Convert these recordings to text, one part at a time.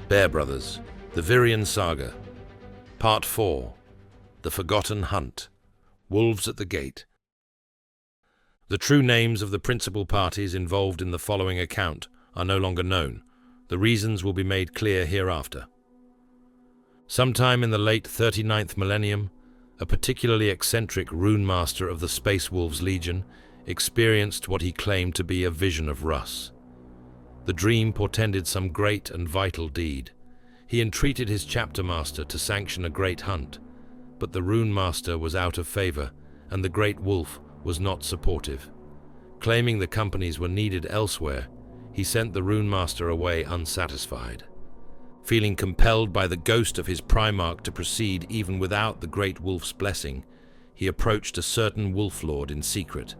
Bear Brothers, the Vireon Saga, Part 4, The Forgotten Hunt, Wolves at the Gate. The true names of the principal parties involved in the following account are no longer known. The reasons will be made clear hereafter. Sometime in the late 39th millennium, a particularly eccentric rune master of the Space Wolves Legion experienced what he claimed to be a vision of Russ. The dream portended some great and vital deed. He entreated his chapter master to sanction a great hunt, but the rune master was out of favor, and the great wolf was not supportive. Claiming the companies were needed elsewhere, he sent the rune master away unsatisfied. Feeling compelled by the ghost of his primarch to proceed even without the great wolf's blessing, he approached a certain wolf lord in secret.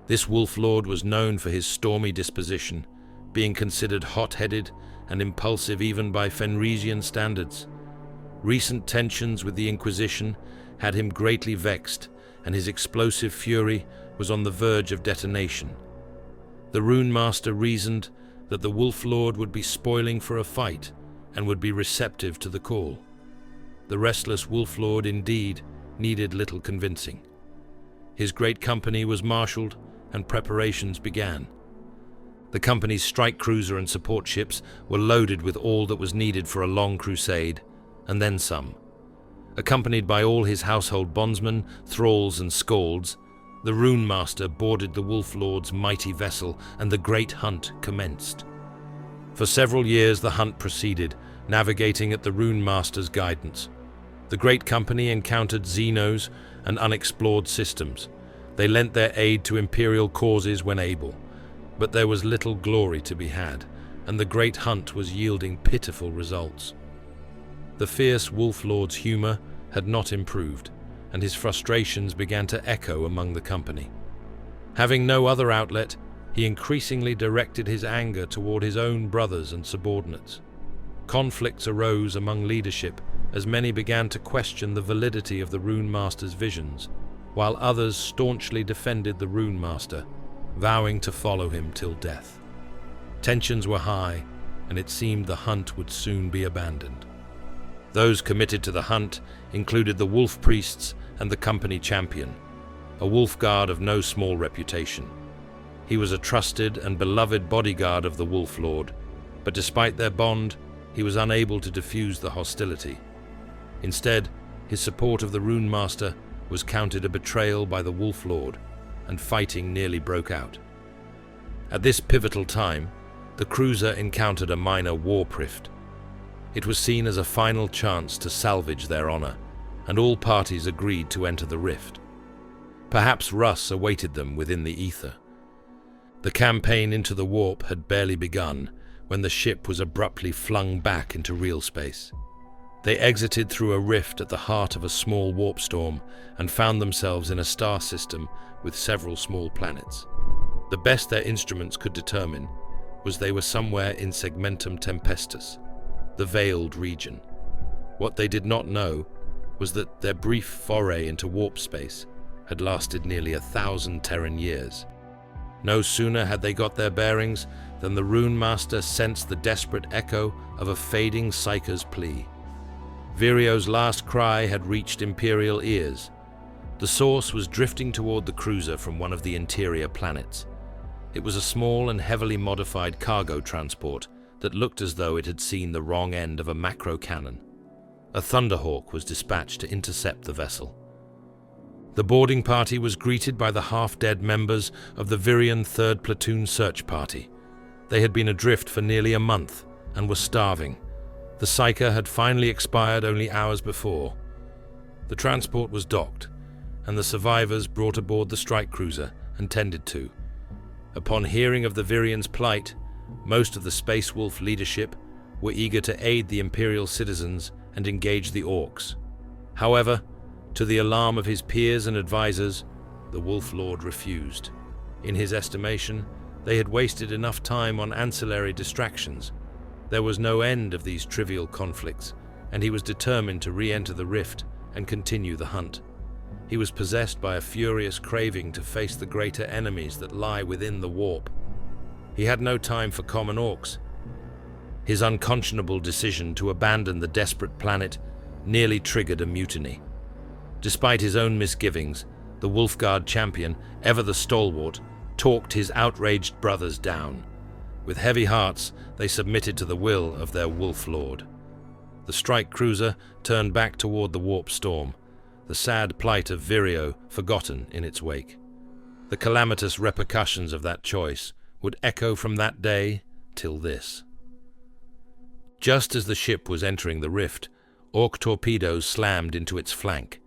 This wolf lord was known for his stormy disposition, being considered hot-headed and impulsive even by Fenrisian standards. Recent tensions with the Inquisition had him greatly vexed, and his explosive fury was on the verge of detonation. The rune master reasoned that the wolf lord would be spoiling for a fight and would be receptive to the call. The restless wolf lord indeed needed little convincing. His great company was marshaled and preparations began. The company's strike cruiser and support ships were loaded with all that was needed for a long crusade, and then some. Accompanied by all his household bondsmen, thralls and skalds, the rune master boarded the wolf lord's mighty vessel, and the great hunt commenced. For several years the hunt proceeded, navigating at the rune master's guidance. The great company encountered xenos and unexplored systems. They lent their aid to imperial causes when able, but there was little glory to be had, and the great hunt was yielding pitiful results. The fierce wolf lord's humor had not improved, and his frustrations began to echo among the company. Having no other outlet, he increasingly directed his anger toward his own brothers and subordinates. Conflicts arose among leadership as many began to question the validity of the rune master's visions, while others staunchly defended the rune master, vowing to follow him till death. Tensions were high, and it seemed the hunt would soon be abandoned. Those committed to the hunt included the wolf priests and the company champion, a wolf guard of no small reputation. He was a trusted and beloved bodyguard of the wolf lord, but despite their bond, he was unable to diffuse the hostility. Instead, his support of the rune master was counted a betrayal by the wolf lord, and fighting nearly broke out. At this pivotal time, the cruiser encountered a minor warp rift. It was seen as a final chance to salvage their honor, and all parties agreed to enter the rift. Perhaps Russ awaited them within the ether. The campaign into the warp had barely begun when the ship was abruptly flung back into real space. They exited through a rift at the heart of a small warp storm and found themselves in a star system with several small planets. The best their instruments could determine was they were somewhere in Segmentum Tempestus, the veiled region. What they did not know was that their brief foray into warp space had lasted nearly 1,000 Terran years. No sooner had they got their bearings than the rune master sensed the desperate echo of a fading psyker's plea. Vireo's last cry had reached Imperial ears. The source was drifting toward the cruiser from one of the interior planets. It was a small and heavily modified cargo transport that looked as though it had seen the wrong end of a macro cannon. A Thunderhawk was dispatched to intercept the vessel. The boarding party was greeted by the half-dead members of the Vireon 3rd Platoon Search Party. They had been adrift for nearly a month and were starving. The psyker had finally expired only hours before. The transport was docked, and the survivors brought aboard the strike cruiser and tended to. Upon hearing of the Vireon's plight, most of the Space Wolf leadership were eager to aid the Imperial citizens and engage the Orcs. However, to the alarm of his peers and advisors, the Wolf Lord refused. In his estimation, they had wasted enough time on ancillary distractions. There was no end of these trivial conflicts, and he was determined to re-enter the rift and continue the hunt. He was possessed by a furious craving to face the greater enemies that lie within the warp. He had no time for common orcs. His unconscionable decision to abandon the desperate planet nearly triggered a mutiny. Despite his own misgivings, the Wolfguard champion, ever the stalwart, talked his outraged brothers down. With heavy hearts, they submitted to the will of their wolf lord. The strike cruiser turned back toward the warp storm, the sad plight of Vireo forgotten in its wake. The calamitous repercussions of that choice would echo from that day till this. Just as the ship was entering the rift, Orc torpedoes slammed into its flank.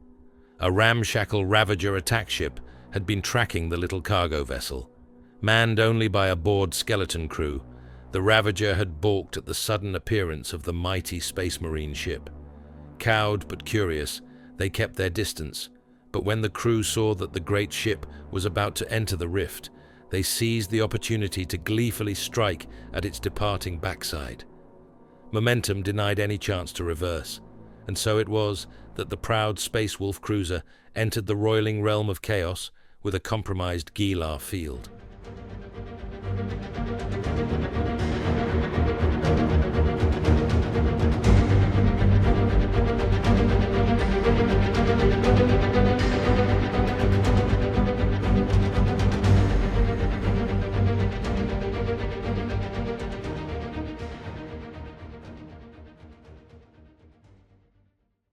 A ramshackle Ravager attack ship had been tracking the little cargo vessel. Manned only by a bored skeleton crew, the Ravager had balked at the sudden appearance of the mighty Space Marine ship. Cowed but curious, they kept their distance, but when the crew saw that the great ship was about to enter the rift, they seized the opportunity to gleefully strike at its departing backside. Momentum denied any chance to reverse, and so it was that the proud Space Wolf cruiser entered the roiling realm of chaos with a compromised Gilar field.